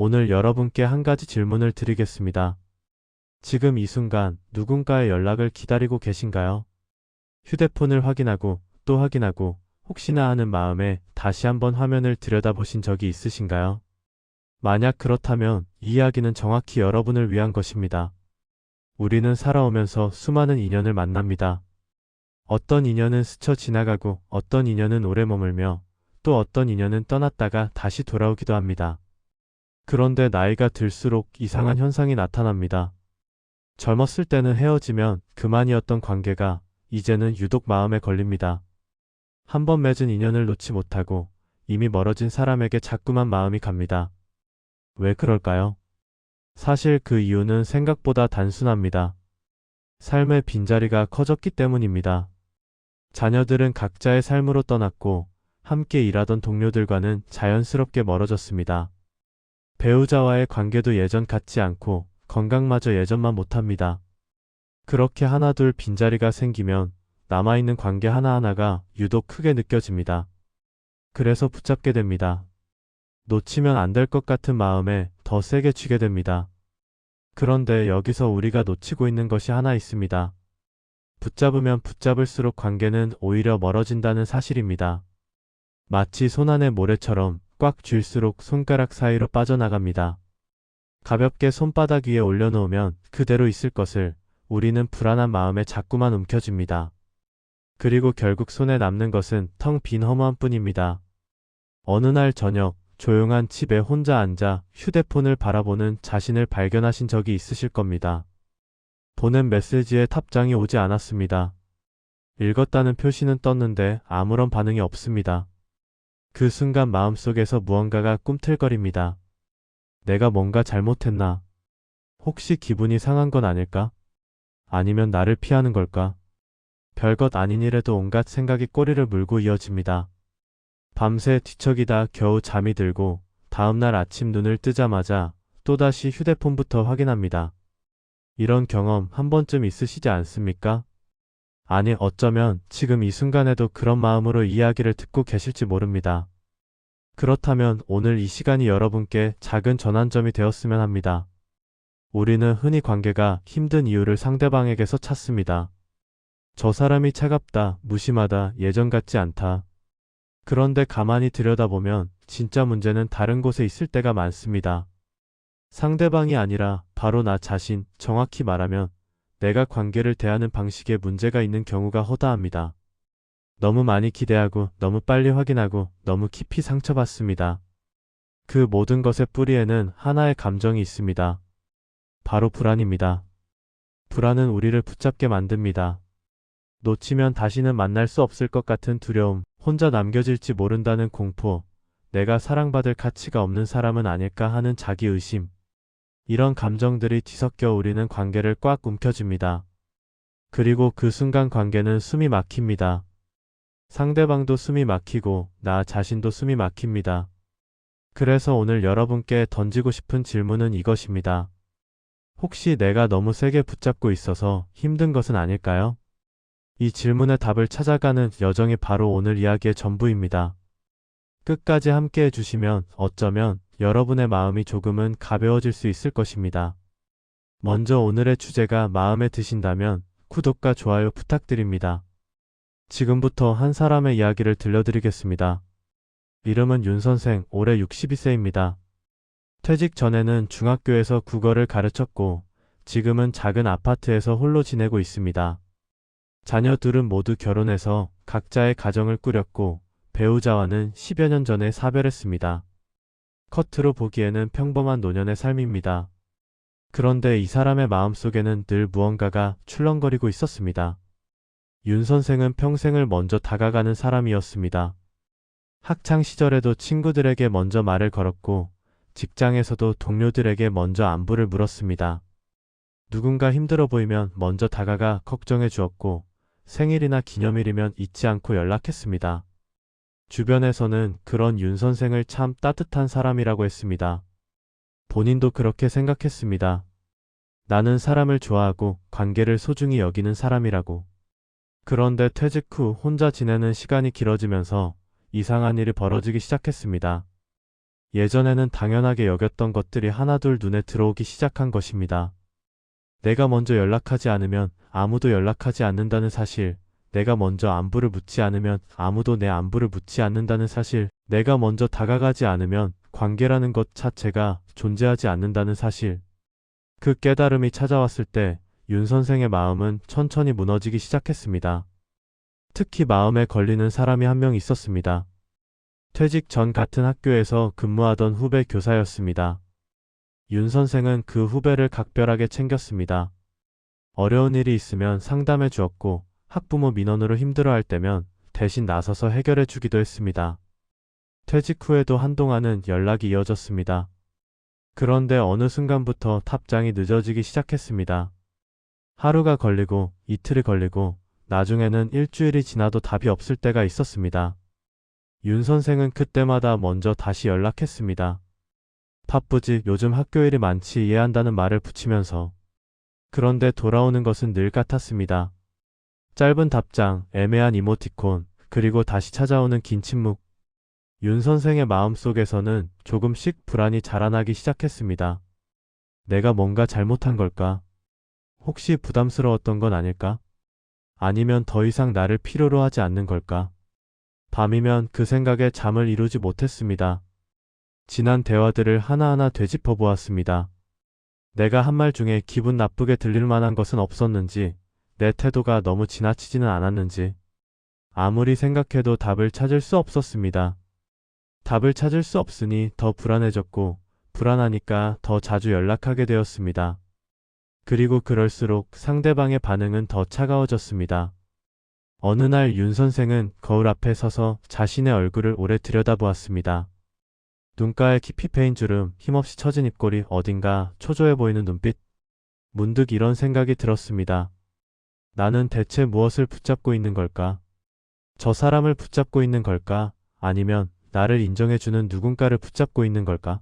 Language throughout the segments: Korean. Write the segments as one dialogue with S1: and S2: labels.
S1: 오늘 여러분께 한 가지 질문을 드리겠습니다. 지금 이 순간 누군가의 연락을 기다리고 계신가요? 휴대폰을 확인하고 또 확인하고 혹시나 하는 마음에 다시 한번 화면을 들여다보신 적이 있으신가요? 만약 그렇다면 이 이야기는 정확히 여러분을 위한 것입니다. 우리는 살아오면서 수많은 인연을 만납니다. 어떤 인연은 스쳐 지나가고 어떤 인연은 오래 머물며 또 어떤 인연은 떠났다가 다시 돌아오기도 합니다. 그런데 나이가 들수록 이상한 현상이 나타납니다. 젊었을 때는 헤어지면 그만이었던 관계가 이제는 유독 마음에 걸립니다. 한 번 맺은 인연을 놓지 못하고 이미 멀어진 사람에게 자꾸만 마음이 갑니다. 왜 그럴까요? 사실 그 이유는 생각보다 단순합니다. 삶의 빈자리가 커졌기 때문입니다. 자녀들은 각자의 삶으로 떠났고 함께 일하던 동료들과는 자연스럽게 멀어졌습니다. 배우자와의 관계도 예전 같지 않고 건강마저 예전만 못합니다. 그렇게 하나둘 빈자리가 생기면 남아있는 관계 하나하나가 유독 크게 느껴집니다. 그래서 붙잡게 됩니다. 놓치면 안 될 것 같은 마음에 더 세게 쥐게 됩니다. 그런데 여기서 우리가 놓치고 있는 것이 하나 있습니다. 붙잡으면 붙잡을수록 관계는 오히려 멀어진다는 사실입니다. 마치 손안의 모래처럼 꽉 쥘수록 손가락 사이로 빠져나갑니다. 가볍게 손바닥 위에 올려놓으면 그대로 있을 것을 우리는 불안한 마음에 자꾸만 움켜쥡니다. 그리고 결국 손에 남는 것은 텅 빈 허무함 뿐입니다. 어느 날 저녁 조용한 집에 혼자 앉아 휴대폰을 바라보는 자신을 발견하신 적이 있으실 겁니다. 보낸 메시지에 답장이 오지 않았습니다. 읽었다는 표시는 떴는데 아무런 반응이 없습니다. 그 순간 마음속에서 무언가가 꿈틀거립니다. 내가 뭔가 잘못했나? 혹시 기분이 상한 건 아닐까? 아니면 나를 피하는 걸까? 별것 아닌 일에도 온갖 생각이 꼬리를 물고 이어집니다. 밤새 뒤척이다 겨우 잠이 들고 다음날 아침 눈을 뜨자마자 또다시 휴대폰부터 확인합니다. 이런 경험 한 번쯤 있으시지 않습니까? 아니, 어쩌면 지금 이 순간에도 그런 마음으로 이야기를 듣고 계실지 모릅니다. 그렇다면 오늘 이 시간이 여러분께 작은 전환점이 되었으면 합니다. 우리는 흔히 관계가 힘든 이유를 상대방에게서 찾습니다. 저 사람이 차갑다, 무심하다, 예전 같지 않다. 그런데 가만히 들여다보면 진짜 문제는 다른 곳에 있을 때가 많습니다. 상대방이 아니라 바로 나 자신, 정확히 말하면 내가 관계를 대하는 방식에 문제가 있는 경우가 허다합니다. 너무 많이 기대하고 너무 빨리 확인하고 너무 깊이 상처받습니다. 그 모든 것의 뿌리에는 하나의 감정이 있습니다. 바로 불안입니다. 불안은 우리를 붙잡게 만듭니다. 놓치면 다시는 만날 수 없을 것 같은 두려움, 혼자 남겨질지 모른다는 공포, 내가 사랑받을 가치가 없는 사람은 아닐까 하는 자기의심. 이런 감정들이 뒤섞여 우리는 관계를 꽉 움켜쥡니다. 그리고 그 순간 관계는 숨이 막힙니다. 상대방도 숨이 막히고 나 자신도 숨이 막힙니다. 그래서 오늘 여러분께 던지고 싶은 질문은 이것입니다. 혹시 내가 너무 세게 붙잡고 있어서 힘든 것은 아닐까요? 이 질문의 답을 찾아가는 여정이 바로 오늘 이야기의 전부입니다. 끝까지 함께 해주시면 어쩌면 여러분의 마음이 조금은 가벼워질 수 있을 것입니다. 먼저 오늘의 주제가 마음에 드신다면 구독과 좋아요 부탁드립니다. 지금부터 한 사람의 이야기를 들려드리겠습니다. 이름은 윤 선생, 올해 62세입니다. 퇴직 전에는 중학교에서 국어를 가르쳤고 지금은 작은 아파트에서 홀로 지내고 있습니다. 자녀들은 모두 결혼해서 각자의 가정을 꾸렸고 배우자와는 10여 년 전에 사별했습니다. 겉으로 보기에는 평범한 노년의 삶입니다. 그런데 이 사람의 마음속에는 늘 무언가가 출렁거리고 있었습니다. 윤 선생은 평생을 먼저 다가가는 사람이었습니다. 학창 시절에도 친구들에게 먼저 말을 걸었고 직장에서도 동료들에게 먼저 안부를 물었습니다. 누군가 힘들어 보이면 먼저 다가가 걱정해 주었고 생일이나 기념일이면 잊지 않고 연락했습니다. 주변에서는 그런 윤 선생을 참 따뜻한 사람이라고 했습니다. 본인도 그렇게 생각했습니다. 나는 사람을 좋아하고 관계를 소중히 여기는 사람이라고. 그런데 퇴직 후 혼자 지내는 시간이 길어지면서 이상한 일이 벌어지기 시작했습니다. 예전에는 당연하게 여겼던 것들이 하나둘 눈에 들어오기 시작한 것입니다. 내가 먼저 연락하지 않으면 아무도 연락하지 않는다는 사실, 내가 먼저 안부를 묻지 않으면 아무도 내 안부를 묻지 않는다는 사실, 내가 먼저 다가가지 않으면 관계라는 것 자체가 존재하지 않는다는 사실. 그 깨달음이 찾아왔을 때 윤 선생의 마음은 천천히 무너지기 시작했습니다. 특히 마음에 걸리는 사람이 한 명 있었습니다. 퇴직 전 같은 학교에서 근무하던 후배 교사였습니다. 윤 선생은 그 후배를 각별하게 챙겼습니다. 어려운 일이 있으면 상담해 주었고 학부모 민원으로 힘들어할 때면 대신 나서서 해결해 주기도 했습니다. 퇴직 후에도 한동안은 연락이 이어졌습니다. 그런데 어느 순간부터 답장이 늦어지기 시작했습니다. 하루가 걸리고 이틀이 걸리고 나중에는 일주일이 지나도 답이 없을 때가 있었습니다. 윤 선생은 그때마다 먼저 다시 연락했습니다. 바쁘지, 요즘 학교 일이 많지, 이해한다는 말을 붙이면서. 그런데 돌아오는 것은 늘 같았습니다. 짧은 답장, 애매한 이모티콘, 그리고 다시 찾아오는 긴 침묵. 윤 선생의 마음속에서는 조금씩 불안이 자라나기 시작했습니다. 내가 뭔가 잘못한 걸까? 혹시 부담스러웠던 건 아닐까? 아니면 더 이상 나를 필요로 하지 않는 걸까? 밤이면 그 생각에 잠을 이루지 못했습니다. 지난 대화들을 하나하나 되짚어 보았습니다. 내가 한 말 중에 기분 나쁘게 들릴 만한 것은 없었는지, 내 태도가 너무 지나치지는 않았는지, 아무리 생각해도 답을 찾을 수 없었습니다. 답을 찾을 수 없으니 더 불안해졌고, 불안하니까 더 자주 연락하게 되었습니다. 그리고 그럴수록 상대방의 반응은 더 차가워졌습니다. 어느 날 윤 선생은 거울 앞에 서서 자신의 얼굴을 오래 들여다보았습니다. 눈가에 깊이 패인 주름, 힘없이 처진 입꼬리, 어딘가 초조해 보이는 눈빛. 문득 이런 생각이 들었습니다. 나는 대체 무엇을 붙잡고 있는 걸까? 저 사람을 붙잡고 있는 걸까? 아니면 나를 인정해주는 누군가를 붙잡고 있는 걸까?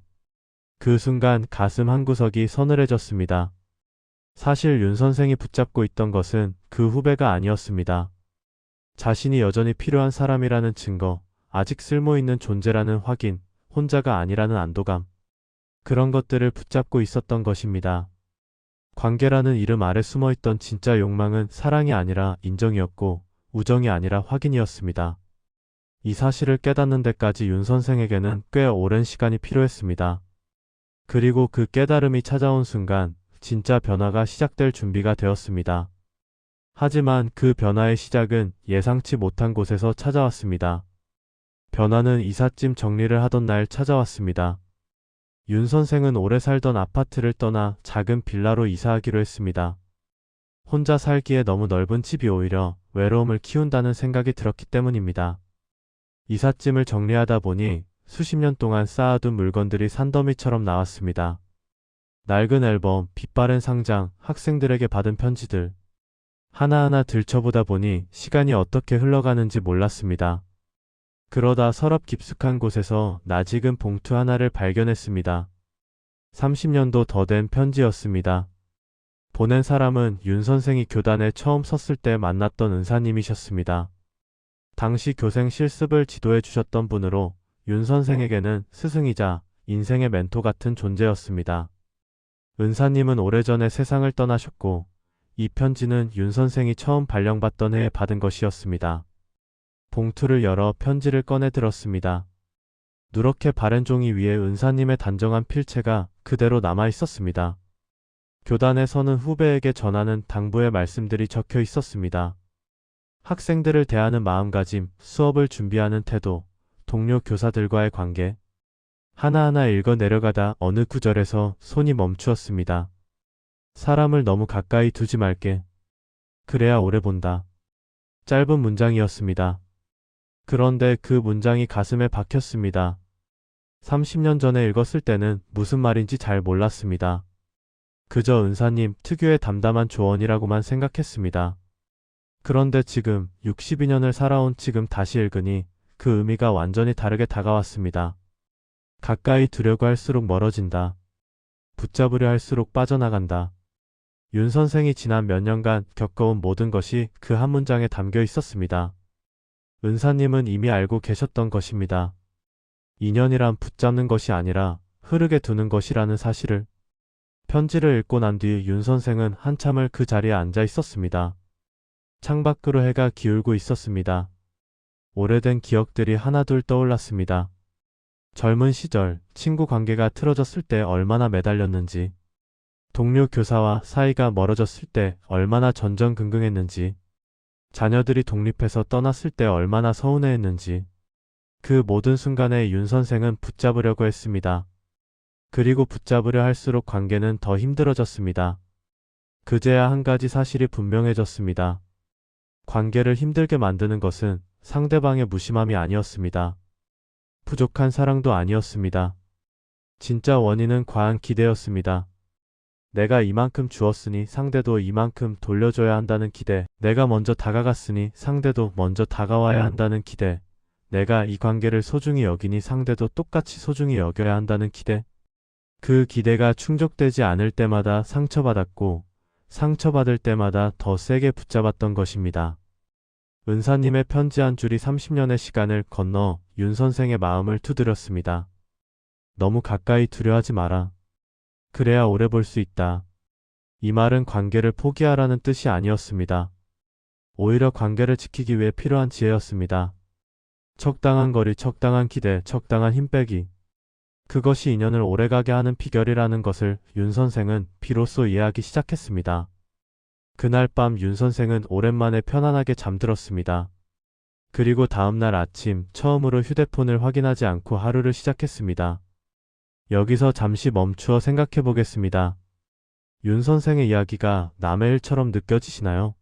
S1: 그 순간 가슴 한구석이 서늘해졌습니다. 사실 윤 선생이 붙잡고 있던 것은 그 후배가 아니었습니다. 자신이 여전히 필요한 사람이라는 증거, 아직 쓸모있는 존재라는 확인, 혼자가 아니라는 안도감. 그런 것들을 붙잡고 있었던 것입니다. 관계라는 이름 아래 숨어있던 진짜 욕망은 사랑이 아니라 인정이었고 우정이 아니라 확인이었습니다. 이 사실을 깨닫는 데까지 윤 선생에게는 꽤 오랜 시간이 필요했습니다. 그리고 그 깨달음이 찾아온 순간 진짜 변화가 시작될 준비가 되었습니다. 하지만 그 변화의 시작은 예상치 못한 곳에서 찾아왔습니다. 변화는 이삿짐 정리를 하던 날 찾아왔습니다. 윤 선생은 오래 살던 아파트를 떠나 작은 빌라로 이사하기로 했습니다. 혼자 살기에 너무 넓은 집이 오히려 외로움을 키운다는 생각이 들었기 때문입니다. 이삿짐을 정리하다 보니 수십 년 동안 쌓아둔 물건들이 산더미처럼 나왔습니다. 낡은 앨범, 빛바랜 상장, 학생들에게 받은 편지들. 하나하나 들춰보다 보니 시간이 어떻게 흘러가는지 몰랐습니다. 그러다 서랍 깊숙한 곳에서 낯익은 봉투 하나를 발견했습니다. 30년도 더 된 편지였습니다. 보낸 사람은 윤 선생이 교단에 처음 섰을 때 만났던 은사님이셨습니다. 당시 교생 실습을 지도해 주셨던 분으로 윤 선생에게는 스승이자 인생의 멘토 같은 존재였습니다. 은사님은 오래전에 세상을 떠나셨고 이 편지는 윤 선생이 처음 발령받던 해에 받은 것이었습니다. 봉투를 열어 편지를 꺼내 들었습니다. 누렇게 바랜 종이 위에 은사님의 단정한 필체가 그대로 남아 있었습니다. 교단에 서는 후배에게 전하는 당부의 말씀들이 적혀 있었습니다. 학생들을 대하는 마음가짐, 수업을 준비하는 태도, 동료 교사들과의 관계. 하나하나 읽어 내려가다 어느 구절에서 손이 멈추었습니다. 사람을 너무 가까이 두지 말게. 그래야 오래 본다. 짧은 문장이었습니다. 그런데 그 문장이 가슴에 박혔습니다. 30년 전에 읽었을 때는 무슨 말인지 잘 몰랐습니다. 그저 은사님 특유의 담담한 조언이라고만 생각했습니다. 그런데 지금 62년을 살아온 지금 다시 읽으니 그 의미가 완전히 다르게 다가왔습니다. 가까이 두려고 할수록 멀어진다. 붙잡으려 할수록 빠져나간다. 윤 선생이 지난 몇 년간 겪어온 모든 것이 그 한 문장에 담겨 있었습니다. 은사님은 이미 알고 계셨던 것입니다. 인연이란 붙잡는 것이 아니라 흐르게 두는 것이라는 사실을. 편지를 읽고 난 뒤 윤 선생은 한참을 그 자리에 앉아 있었습니다. 창밖으로 해가 기울고 있었습니다. 오래된 기억들이 하나둘 떠올랐습니다. 젊은 시절 친구 관계가 틀어졌을 때 얼마나 매달렸는지, 동료 교사와 사이가 멀어졌을 때 얼마나 전전긍긍했는지, 자녀들이 독립해서 떠났을 때 얼마나 서운해했는지, 그 모든 순간에 윤 선생은 붙잡으려고 했습니다. 그리고 붙잡으려 할수록 관계는 더 힘들어졌습니다. 그제야 한 가지 사실이 분명해졌습니다. 관계를 힘들게 만드는 것은 상대방의 무심함이 아니었습니다. 부족한 사랑도 아니었습니다. 진짜 원인은 과한 기대였습니다. 내가 이만큼 주었으니 상대도 이만큼 돌려줘야 한다는 기대, 내가 먼저 다가갔으니 상대도 먼저 다가와야 한다는 기대, 내가 이 관계를 소중히 여기니 상대도 똑같이 소중히 여겨야 한다는 기대. 그 기대가 충족되지 않을 때마다 상처받았고, 상처받을 때마다 더 세게 붙잡았던 것입니다. 은사님의 편지 한 줄이 30년의 시간을 건너 윤 선생의 마음을 두드렸습니다. 너무 가까이 두려하지 마라. 그래야 오래 볼 수 있다. 이 말은 관계를 포기하라는 뜻이 아니었습니다. 오히려 관계를 지키기 위해 필요한 지혜였습니다. 적당한 거리, 적당한 기대, 적당한 힘 빼기. 그것이 인연을 오래가게 하는 비결이라는 것을 윤 선생은 비로소 이해하기 시작했습니다. 그날 밤 윤 선생은 오랜만에 편안하게 잠들었습니다. 그리고 다음날 아침 처음으로 휴대폰을 확인하지 않고 하루를 시작했습니다. 여기서 잠시 멈추어 생각해 보겠습니다. 윤 선생의 이야기가 남의 일처럼 느껴지시나요?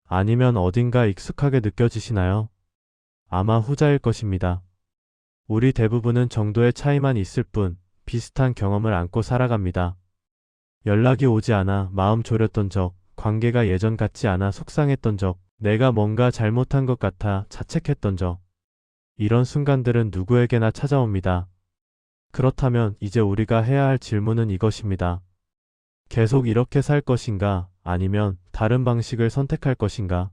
S1: 아니면 어딘가 익숙하게 느껴지시나요? 아마 후자일 것입니다. 우리 대부분은 정도의 차이만 있을 뿐 비슷한 경험을 안고 살아갑니다. 연락이 오지 않아 마음 졸였던 적, 관계가 예전 같지 않아 속상했던 적, 내가 뭔가 잘못한 것 같아 자책했던 적. 이런 순간들은 누구에게나 찾아옵니다. 그렇다면 이제 우리가 해야 할 질문은 이것입니다. 계속 이렇게 살 것인가, 아니면 다른 방식을 선택할 것인가?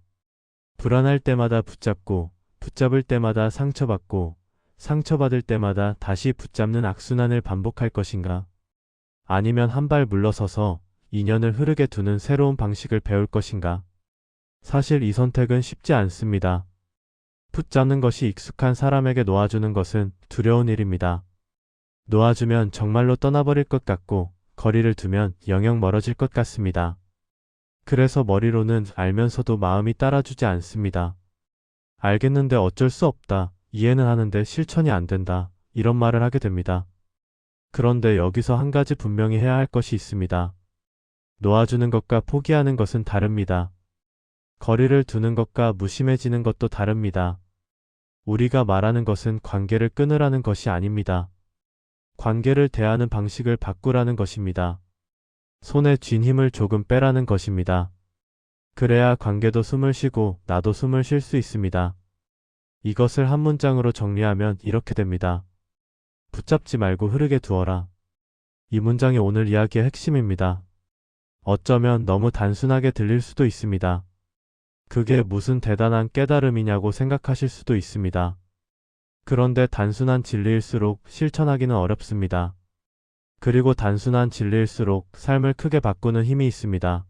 S1: 불안할 때마다 붙잡고, 붙잡을 때마다 상처받고, 상처받을 때마다 다시 붙잡는 악순환을 반복할 것인가? 아니면 한 발 물러서서 인연을 흐르게 두는 새로운 방식을 배울 것인가? 사실 이 선택은 쉽지 않습니다. 붙잡는 것이 익숙한 사람에게 놓아주는 것은 두려운 일입니다. 놓아주면 정말로 떠나버릴 것 같고, 거리를 두면 영영 멀어질 것 같습니다. 그래서 머리로는 알면서도 마음이 따라주지 않습니다. 알겠는데 어쩔 수 없다. 이해는 하는데 실천이 안 된다. 이런 말을 하게 됩니다. 그런데 여기서 한 가지 분명히 해야 할 것이 있습니다. 놓아주는 것과 포기하는 것은 다릅니다. 거리를 두는 것과 무심해지는 것도 다릅니다. 우리가 말하는 것은 관계를 끊으라는 것이 아닙니다. 관계를 대하는 방식을 바꾸라는 것입니다. 손에 쥔 힘을 조금 빼라는 것입니다. 그래야 관계도 숨을 쉬고 나도 숨을 쉴 수 있습니다. 이것을 한 문장으로 정리하면 이렇게 됩니다. 붙잡지 말고 흐르게 두어라. 이 문장이 오늘 이야기의 핵심입니다. 어쩌면 너무 단순하게 들릴 수도 있습니다. 그게 무슨 대단한 깨달음이냐고 생각하실 수도 있습니다. 그런데 단순한 진리일수록 실천하기는 어렵습니다. 그리고 단순한 진리일수록 삶을 크게 바꾸는 힘이 있습니다.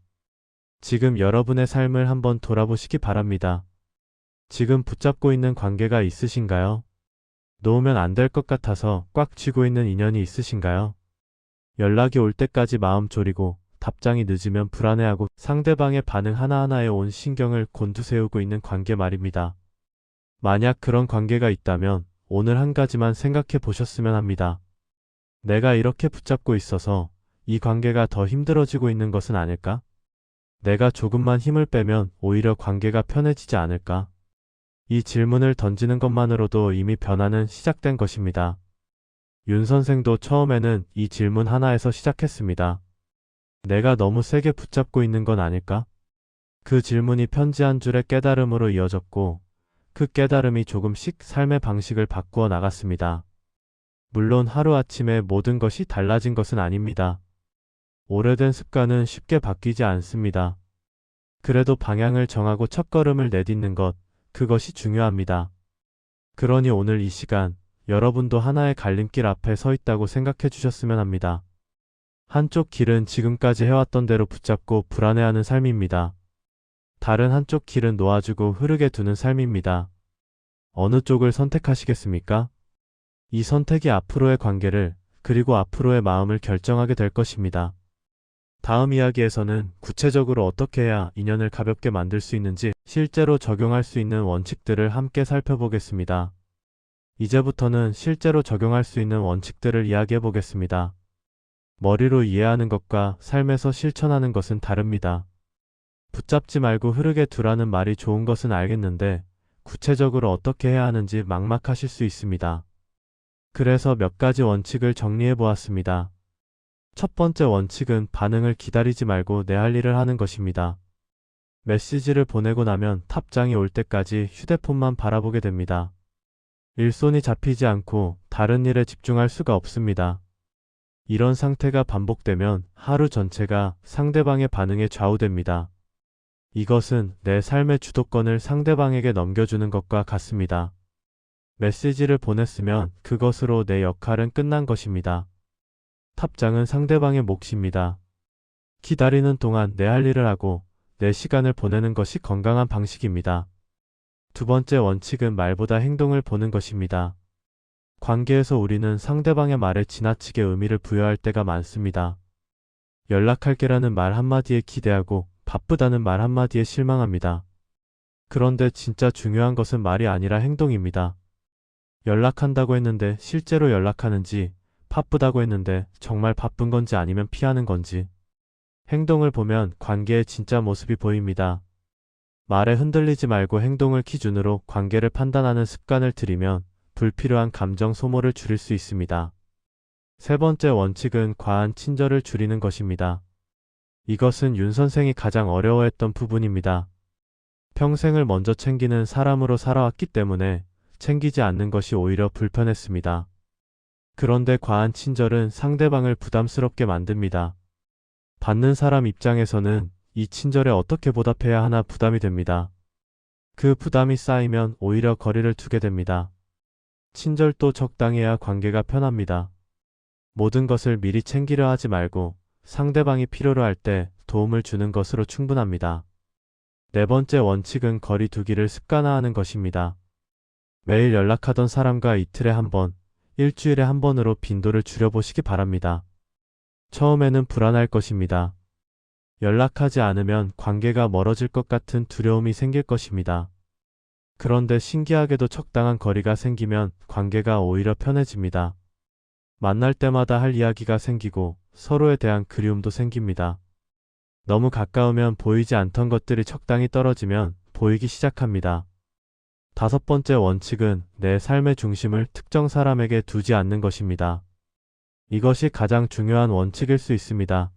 S1: 지금 여러분의 삶을 한번 돌아보시기 바랍니다. 지금 붙잡고 있는 관계가 있으신가요? 놓으면 안 될 것 같아서 꽉 쥐고 있는 인연이 있으신가요? 연락이 올 때까지 마음 졸이고 답장이 늦으면 불안해하고 상대방의 반응 하나하나에 온 신경을 곤두세우고 있는 관계 말입니다. 만약 그런 관계가 있다면 오늘 한 가지만 생각해 보셨으면 합니다. 내가 이렇게 붙잡고 있어서 이 관계가 더 힘들어지고 있는 것은 아닐까? 내가 조금만 힘을 빼면 오히려 관계가 편해지지 않을까? 이 질문을 던지는 것만으로도 이미 변화는 시작된 것입니다. 윤 선생도 처음에는 이 질문 하나에서 시작했습니다. 내가 너무 세게 붙잡고 있는 건 아닐까? 그 질문이 편지 한 줄의 깨달음으로 이어졌고, 그 깨달음이 조금씩 삶의 방식을 바꾸어 나갔습니다. 물론 하루아침에 모든 것이 달라진 것은 아닙니다. 오래된 습관은 쉽게 바뀌지 않습니다. 그래도 방향을 정하고 첫걸음을 내딛는 것, 그것이 중요합니다. 그러니 오늘 이 시간, 여러분도 하나의 갈림길 앞에 서 있다고 생각해 주셨으면 합니다. 한쪽 길은 지금까지 해왔던 대로 붙잡고 불안해하는 삶입니다. 다른 한쪽 길은 놓아주고 흐르게 두는 삶입니다. 어느 쪽을 선택하시겠습니까? 이 선택이 앞으로의 관계를, 그리고 앞으로의 마음을 결정하게 될 것입니다. 다음 이야기에서는 구체적으로 어떻게 해야 인연을 가볍게 만들 수 있는지 실제로 적용할 수 있는 원칙들을 함께 살펴보겠습니다. 이제부터는 실제로 적용할 수 있는 원칙들을 이야기해 보겠습니다. 머리로 이해하는 것과 삶에서 실천하는 것은 다릅니다. 붙잡지 말고 흐르게 두라는 말이 좋은 것은 알겠는데 구체적으로 어떻게 해야 하는지 막막하실 수 있습니다. 그래서 몇 가지 원칙을 정리해 보았습니다. 첫 번째 원칙은 반응을 기다리지 말고 내 할 일을 하는 것입니다. 메시지를 보내고 나면 답장이 올 때까지 휴대폰만 바라보게 됩니다. 일손이 잡히지 않고 다른 일에 집중할 수가 없습니다. 이런 상태가 반복되면 하루 전체가 상대방의 반응에 좌우됩니다. 이것은 내 삶의 주도권을 상대방에게 넘겨주는 것과 같습니다. 메시지를 보냈으면 그것으로 내 역할은 끝난 것입니다. 답장은 상대방의 몫입니다. 기다리는 동안 내 할 일을 하고 내 시간을 보내는 것이 건강한 방식입니다. 두 번째 원칙은 말보다 행동을 보는 것입니다. 관계에서 우리는 상대방의 말에 지나치게 의미를 부여할 때가 많습니다. 연락할게라는 말 한마디에 기대하고 바쁘다는 말 한마디에 실망합니다. 그런데 진짜 중요한 것은 말이 아니라 행동입니다. 연락한다고 했는데 실제로 연락하는지, 바쁘다고 했는데 정말 바쁜 건지 아니면 피하는 건지. 행동을 보면 관계의 진짜 모습이 보입니다. 말에 흔들리지 말고 행동을 기준으로 관계를 판단하는 습관을 들이면 불필요한 감정 소모를 줄일 수 있습니다. 세 번째 원칙은 과한 친절을 줄이는 것입니다. 이것은 윤 선생이 가장 어려워했던 부분입니다. 평생을 먼저 챙기는 사람으로 살아왔기 때문에 챙기지 않는 것이 오히려 불편했습니다. 그런데 과한 친절은 상대방을 부담스럽게 만듭니다. 받는 사람 입장에서는 이 친절에 어떻게 보답해야 하나 부담이 됩니다. 그 부담이 쌓이면 오히려 거리를 두게 됩니다. 친절도 적당히 해야 관계가 편합니다. 모든 것을 미리 챙기려 하지 말고 상대방이 필요로 할 때 도움을 주는 것으로 충분합니다. 네 번째 원칙은 거리 두기를 습관화하는 것입니다. 매일 연락하던 사람과 이틀에 한 번, 일주일에 한 번으로 빈도를 줄여보시기 바랍니다. 처음에는 불안할 것입니다. 연락하지 않으면 관계가 멀어질 것 같은 두려움이 생길 것입니다. 그런데 신기하게도 적당한 거리가 생기면 관계가 오히려 편해집니다. 만날 때마다 할 이야기가 생기고 서로에 대한 그리움도 생깁니다. 너무 가까우면 보이지 않던 것들이 적당히 떨어지면 보이기 시작합니다. 다섯 번째 원칙은 내 삶의 중심을 특정 사람에게 두지 않는 것입니다. 이것이 가장 중요한 원칙일 수 있습니다.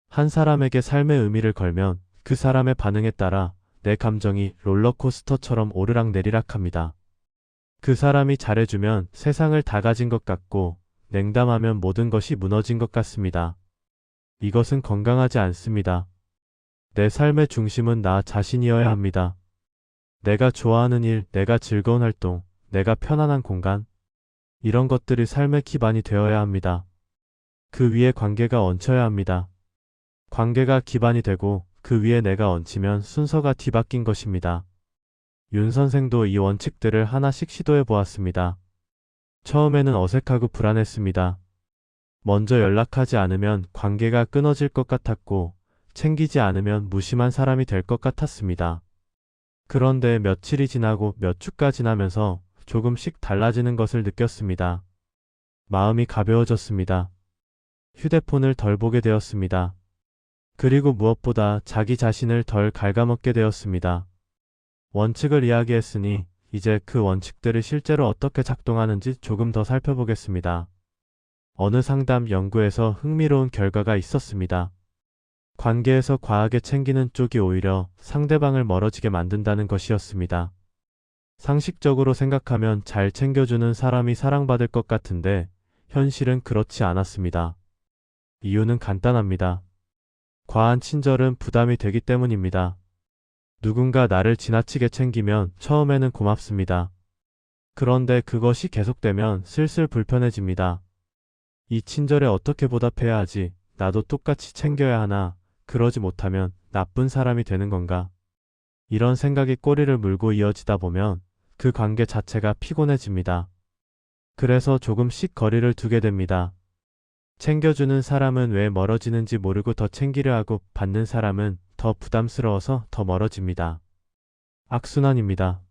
S1: 한 사람에게 삶의 의미를 걸면 그 사람의 반응에 따라 내 감정이 롤러코스터처럼 오르락내리락합니다. 그 사람이 잘해주면 세상을 다 가진 것 같고 냉담하면 모든 것이 무너진 것 같습니다. 이것은 건강하지 않습니다. 내 삶의 중심은 나 자신이어야 합니다. 내가 좋아하는 일, 내가 즐거운 활동, 내가 편안한 공간, 이런 것들이 삶의 기반이 되어야 합니다. 그 위에 관계가 얹혀야 합니다. 관계가 기반이 되고 그 위에 내가 얹히면 순서가 뒤바뀐 것입니다. 윤 선생도 이 원칙들을 하나씩 시도해 보았습니다. 처음에는 어색하고 불안했습니다. 먼저 연락하지 않으면 관계가 끊어질 것 같았고 챙기지 않으면 무심한 사람이 될 것 같았습니다. 그런데 며칠이 지나고 몇 주가 지나면서 조금씩 달라지는 것을 느꼈습니다. 마음이 가벼워졌습니다. 휴대폰을 덜 보게 되었습니다. 그리고 무엇보다 자기 자신을 덜 갉아먹게 되었습니다. 원칙을 이야기했으니 이제 그 원칙들이 실제로 어떻게 작동하는지 조금 더 살펴보겠습니다. 어느 상담 연구에서 흥미로운 결과가 있었습니다. 관계에서 과하게 챙기는 쪽이 오히려 상대방을 멀어지게 만든다는 것이었습니다. 상식적으로 생각하면 잘 챙겨주는 사람이 사랑받을 것 같은데 현실은 그렇지 않았습니다. 이유는 간단합니다. 과한 친절은 부담이 되기 때문입니다. 누군가 나를 지나치게 챙기면 처음에는 고맙습니다. 그런데 그것이 계속되면 슬슬 불편해집니다. 이 친절에 어떻게 보답해야 하지? 나도 똑같이 챙겨야 하나? 그러지 못하면 나쁜 사람이 되는 건가? 이런 생각이 꼬리를 물고 이어지다 보면 그 관계 자체가 피곤해집니다. 그래서 조금씩 거리를 두게 됩니다. 챙겨주는 사람은 왜 멀어지는지 모르고 더 챙기려 하고 받는 사람은 더 부담스러워서 더 멀어집니다. 악순환입니다.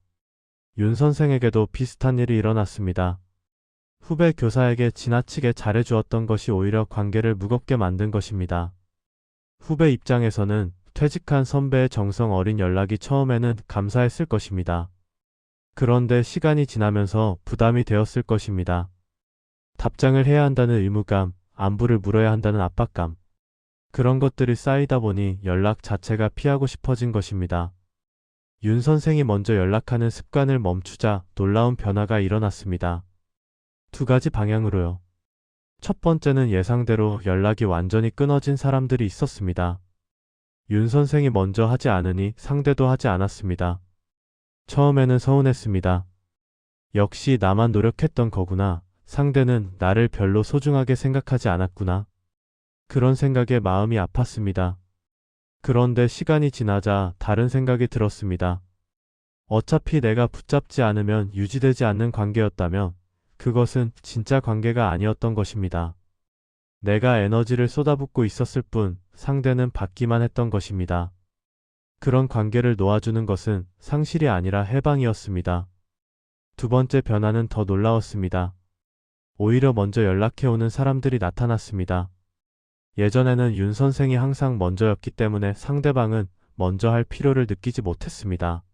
S1: 윤 선생에게도 비슷한 일이 일어났습니다. 후배 교사에게 지나치게 잘해주었던 것이 오히려 관계를 무겁게 만든 것입니다. 후배 입장에서는 퇴직한 선배의 정성 어린 연락이 처음에는 감사했을 것입니다. 그런데 시간이 지나면서 부담이 되었을 것입니다. 답장을 해야 한다는 의무감, 안부를 물어야 한다는 압박감. 그런 것들이 쌓이다 보니 연락 자체가 피하고 싶어진 것입니다. 윤 선생이 먼저 연락하는 습관을 멈추자 놀라운 변화가 일어났습니다. 두 가지 방향으로요. 첫 번째는 예상대로 연락이 완전히 끊어진 사람들이 있었습니다. 윤 선생이 먼저 하지 않으니 상대도 하지 않았습니다. 처음에는 서운했습니다. 역시 나만 노력했던 거구나. 상대는 나를 별로 소중하게 생각하지 않았구나. 그런 생각에 마음이 아팠습니다. 그런데 시간이 지나자 다른 생각이 들었습니다. 어차피 내가 붙잡지 않으면 유지되지 않는 관계였다면 그것은 진짜 관계가 아니었던 것입니다. 내가 에너지를 쏟아붓고 있었을 뿐 상대는 받기만 했던 것입니다. 그런 관계를 놓아주는 것은 상실이 아니라 해방이었습니다. 두 번째 변화는 더 놀라웠습니다. 오히려 먼저 연락해오는 사람들이 나타났습니다. 예전에는 윤 선생이 항상 먼저였기 때문에 상대방은 먼저 할 필요를 느끼지 못했습니다.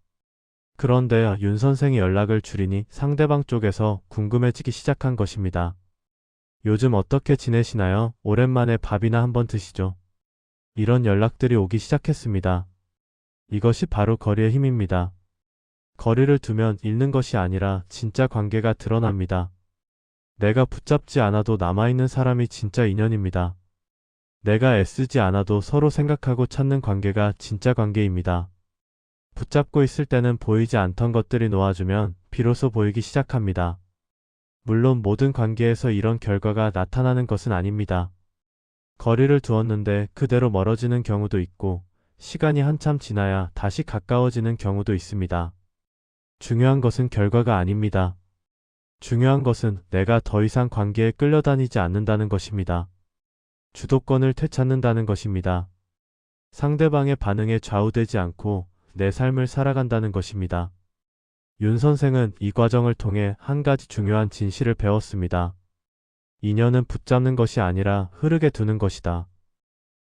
S1: 그런데 윤 선생이 연락을 줄이니 상대방 쪽에서 궁금해지기 시작한 것입니다. 요즘 어떻게 지내시나요? 오랜만에 밥이나 한번 드시죠. 이런 연락들이 오기 시작했습니다. 이것이 바로 거리의 힘입니다. 거리를 두면 잃는 것이 아니라 진짜 관계가 드러납니다. 내가 붙잡지 않아도 남아있는 사람이 진짜 인연입니다. 내가 애쓰지 않아도 서로 생각하고 찾는 관계가 진짜 관계입니다. 붙잡고 있을 때는 보이지 않던 것들이 놓아주면 비로소 보이기 시작합니다. 물론 모든 관계에서 이런 결과가 나타나는 것은 아닙니다. 거리를 두었는데 그대로 멀어지는 경우도 있고 시간이 한참 지나야 다시 가까워지는 경우도 있습니다. 중요한 것은 결과가 아닙니다. 중요한 것은 내가 더 이상 관계에 끌려다니지 않는다는 것입니다. 주도권을 되찾는다는 것입니다. 상대방의 반응에 좌우되지 않고 내 삶을 살아간다는 것입니다. 윤 선생은 이 과정을 통해 한 가지 중요한 진실을 배웠습니다. 인연은 붙잡는 것이 아니라 흐르게 두는 것이다.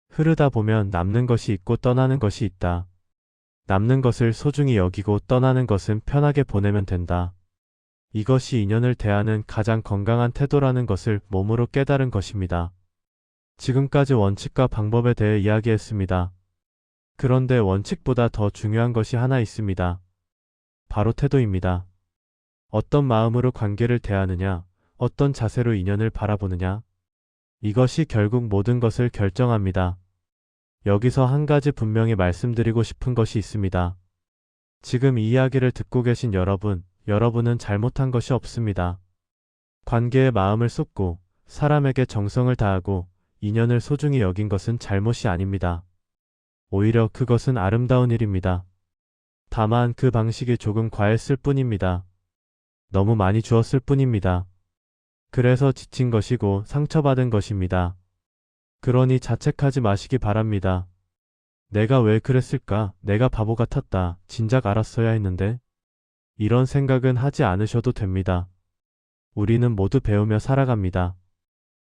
S1: 흐르다 보면 남는 것이 있고 떠나는 것이 있다. 남는 것을 소중히 여기고 떠나는 것은 편하게 보내면 된다. 이것이 인연을 대하는 가장 건강한 태도라는 것을 몸으로 깨달은 것입니다. 지금까지 원칙과 방법에 대해 이야기했습니다. 그런데 원칙보다 더 중요한 것이 하나 있습니다. 바로 태도입니다. 어떤 마음으로 관계를 대하느냐, 어떤 자세로 인연을 바라보느냐. 이것이 결국 모든 것을 결정합니다. 여기서 한 가지 분명히 말씀드리고 싶은 것이 있습니다. 지금 이 이야기를 듣고 계신 여러분은 잘못한 것이 없습니다. 관계에 마음을 쏟고 사람에게 정성을 다하고 인연을 소중히 여긴 것은 잘못이 아닙니다. 오히려 그것은 아름다운 일입니다. 다만 그 방식이 조금 과했을 뿐입니다. 너무 많이 주었을 뿐입니다. 그래서 지친 것이고 상처받은 것입니다. 그러니 자책하지 마시기 바랍니다. 내가 왜 그랬을까? 내가 바보 같았다. 진작 알았어야 했는데. 이런 생각은 하지 않으셔도 됩니다. 우리는 모두 배우며 살아갑니다.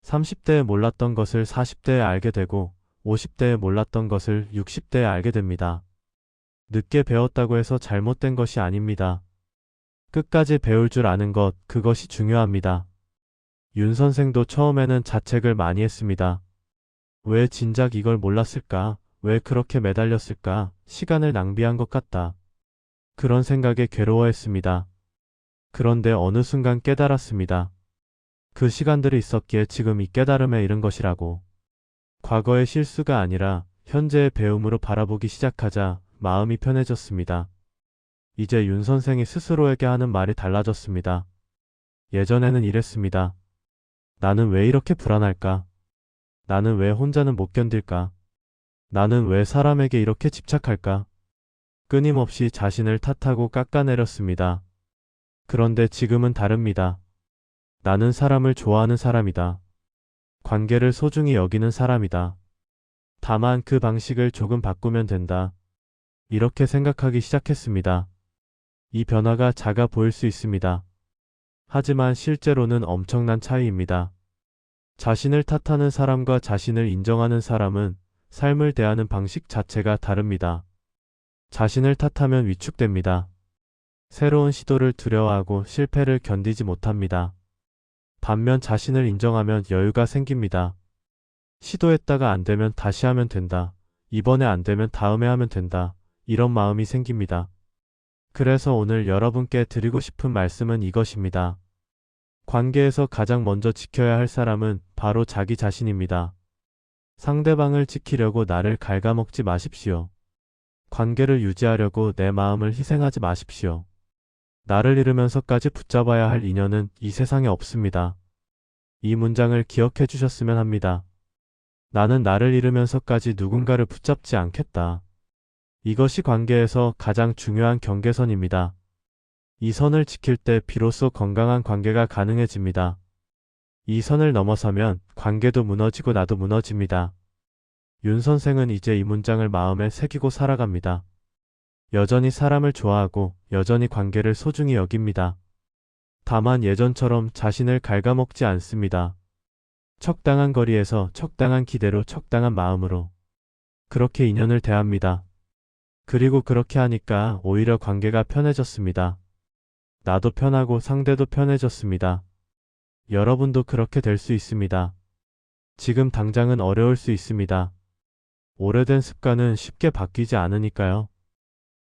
S1: 30대에 몰랐던 것을 40대에 알게 되고 50대에 몰랐던 것을 60대에 알게 됩니다. 늦게 배웠다고 해서 잘못된 것이 아닙니다. 끝까지 배울 줄 아는 것, 그것이 중요합니다. 윤 선생도 처음에는 자책을 많이 했습니다. 왜 진작 이걸 몰랐을까? 왜 그렇게 매달렸을까? 시간을 낭비한 것 같다. 그런 생각에 괴로워했습니다. 그런데 어느 순간 깨달았습니다. 그 시간들이 있었기에 지금 이 깨달음에 이른 것이라고. 과거의 실수가 아니라 현재의 배움으로 바라보기 시작하자 마음이 편해졌습니다. 이제 윤 선생이 스스로에게 하는 말이 달라졌습니다. 예전에는 이랬습니다. 나는 왜 이렇게 불안할까? 나는 왜 혼자는 못 견딜까? 나는 왜 사람에게 이렇게 집착할까? 끊임없이 자신을 탓하고 깎아내렸습니다. 그런데 지금은 다릅니다. 나는 사람을 좋아하는 사람이다. 관계를 소중히 여기는 사람이다. 다만 그 방식을 조금 바꾸면 된다. 이렇게 생각하기 시작했습니다. 이 변화가 작아 보일 수 있습니다. 하지만 실제로는 엄청난 차이입니다. 자신을 탓하는 사람과 자신을 인정하는 사람은 삶을 대하는 방식 자체가 다릅니다. 자신을 탓하면 위축됩니다. 새로운 시도를 두려워하고 실패를 견디지 못합니다. 반면 자신을 인정하면 여유가 생깁니다. 시도했다가 안 되면 다시 하면 된다. 이번에 안 되면 다음에 하면 된다. 이런 마음이 생깁니다. 그래서 오늘 여러분께 드리고 싶은 말씀은 이것입니다. 관계에서 가장 먼저 지켜야 할 사람은 바로 자기 자신입니다. 상대방을 지키려고 나를 갉아먹지 마십시오. 관계를 유지하려고 내 마음을 희생하지 마십시오. 나를 잃으면서까지 붙잡아야 할 인연은 이 세상에 없습니다. 이 문장을 기억해 주셨으면 합니다. 나는 나를 잃으면서까지 누군가를 붙잡지 않겠다. 이것이 관계에서 가장 중요한 경계선입니다. 이 선을 지킬 때 비로소 건강한 관계가 가능해집니다. 이 선을 넘어서면 관계도 무너지고 나도 무너집니다. 윤 선생은 이제 이 문장을 마음에 새기고 살아갑니다. 여전히 사람을 좋아하고 여전히 관계를 소중히 여깁니다. 다만 예전처럼 자신을 갉아먹지 않습니다. 적당한 거리에서 적당한 기대로 적당한 마음으로 그렇게 인연을 대합니다. 그리고 그렇게 하니까 오히려 관계가 편해졌습니다. 나도 편하고 상대도 편해졌습니다. 여러분도 그렇게 될 수 있습니다. 지금 당장은 어려울 수 있습니다. 오래된 습관은 쉽게 바뀌지 않으니까요.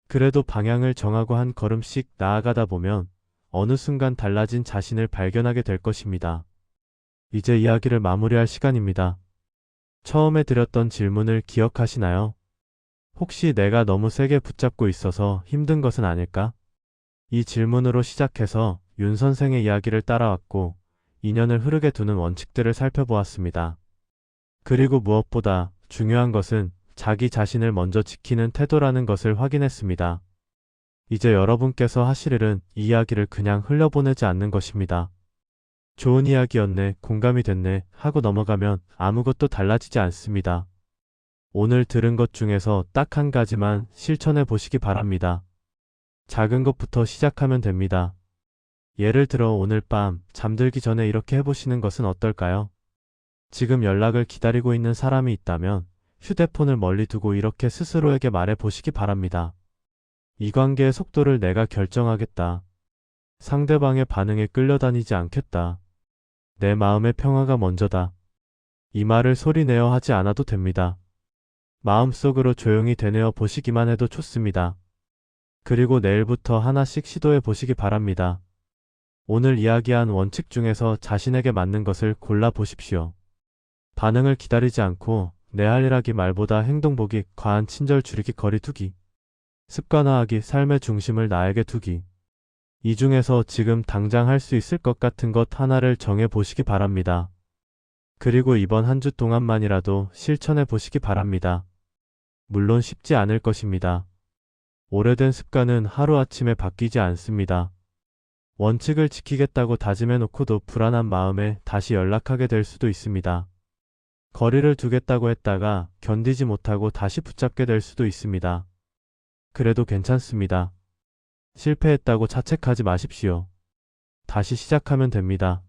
S1: 그래도 방향을 정하고 한 걸음씩 나아가다 보면 어느 순간 달라진 자신을 발견하게 될 것입니다. 이제 이야기를 마무리할 시간입니다. 처음에 드렸던 질문을 기억하시나요? 혹시 내가 너무 세게 붙잡고 있어서 힘든 것은 아닐까? 이 질문으로 시작해서 윤 선생의 이야기를 따라왔고 인연을 흐르게 두는 원칙들을 살펴보았습니다. 그리고 무엇보다 중요한 것은 자기 자신을 먼저 지키는 태도라는 것을 확인했습니다. 이제 여러분께서 하실 일은 이 이야기를 그냥 흘려보내지 않는 것입니다. 좋은 이야기였네, 공감이 됐네 하고 넘어가면 아무것도 달라지지 않습니다. 오늘 들은 것 중에서 딱 한 가지만 실천해 보시기 바랍니다. 작은 것부터 시작하면 됩니다. 예를 들어 오늘 밤 잠들기 전에 이렇게 해보시는 것은 어떨까요? 지금 연락을 기다리고 있는 사람이 있다면 휴대폰을 멀리 두고 이렇게 스스로에게 말해 보시기 바랍니다. 이 관계의 속도를 내가 결정하겠다. 상대방의 반응에 끌려다니지 않겠다. 내 마음의 평화가 먼저다. 이 말을 소리내어 하지 않아도 됩니다. 마음속으로 조용히 되뇌어 보시기만 해도 좋습니다. 그리고 내일부터 하나씩 시도해 보시기 바랍니다. 오늘 이야기한 원칙 중에서 자신에게 맞는 것을 골라 보십시오. 반응을 기다리지 않고 내 할 일 하기 말보다 행동 보기, 과한 친절 줄이기, 거리 두기, 습관화하기, 삶의 중심을 나에게 두기. 이 중에서 지금 당장 할 수 있을 것 같은 것 하나를 정해 보시기 바랍니다. 그리고 이번 한 주 동안만이라도 실천해 보시기 바랍니다. 물론 쉽지 않을 것입니다. 오래된 습관은 하루아침에 바뀌지 않습니다. 원칙을 지키겠다고 다짐해 놓고도 불안한 마음에 다시 연락하게 될 수도 있습니다. 거리를 두겠다고 했다가 견디지 못하고 다시 붙잡게 될 수도 있습니다. 그래도 괜찮습니다. 실패했다고 자책하지 마십시오. 다시 시작하면 됩니다.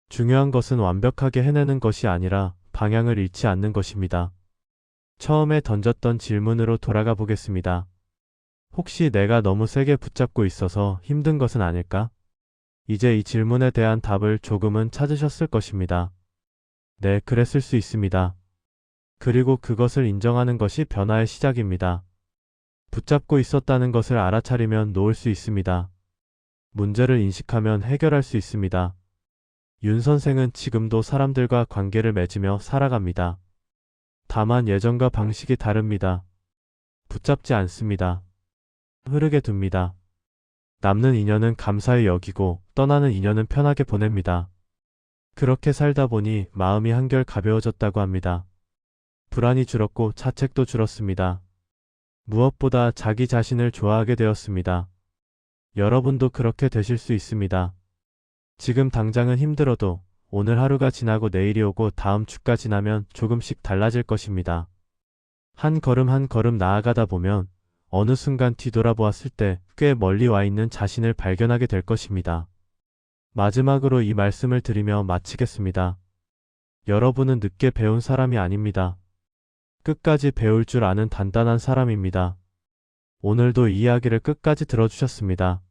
S1: 중요한 것은 완벽하게 해내는 것이 아니라 방향을 잃지 않는 것입니다. 처음에 던졌던 질문으로 돌아가 보겠습니다. 혹시 내가 너무 세게 붙잡고 있어서 힘든 것은 아닐까? 이제 이 질문에 대한 답을 조금은 찾으셨을 것입니다. 네, 그랬을 수 있습니다. 그리고 그것을 인정하는 것이 변화의 시작입니다. 붙잡고 있었다는 것을 알아차리면 놓을 수 있습니다. 문제를 인식하면 해결할 수 있습니다. 윤 선생은 지금도 사람들과 관계를 맺으며 살아갑니다. 다만 예전과 방식이 다릅니다. 붙잡지 않습니다. 흐르게 둡니다. 남는 인연은 감사히 여기고 떠나는 인연은 편하게 보냅니다. 그렇게 살다 보니 마음이 한결 가벼워졌다고 합니다. 불안이 줄었고 자책도 줄었습니다. 무엇보다 자기 자신을 좋아하게 되었습니다. 여러분도 그렇게 되실 수 있습니다. 지금 당장은 힘들어도 오늘 하루가 지나고 내일이 오고 다음 주가 지나면 조금씩 달라질 것입니다. 한 걸음 한 걸음 나아가다 보면 어느 순간 뒤돌아보았을 때 꽤 멀리 와 있는 자신을 발견하게 될 것입니다. 마지막으로 이 말씀을 드리며 마치겠습니다. 여러분은 늦게 배운 사람이 아닙니다. 끝까지 배울 줄 아는 단단한 사람입니다. 오늘도 이 이야기를 끝까지 들어주셨습니다.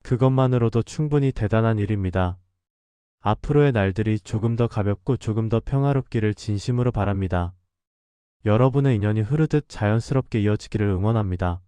S1: 그것만으로도 충분히 대단한 일입니다. 앞으로의 날들이 조금 더 가볍고 조금 더 평화롭기를 진심으로 바랍니다. 여러분의 인연이 흐르듯 자연스럽게 이어지기를 응원합니다.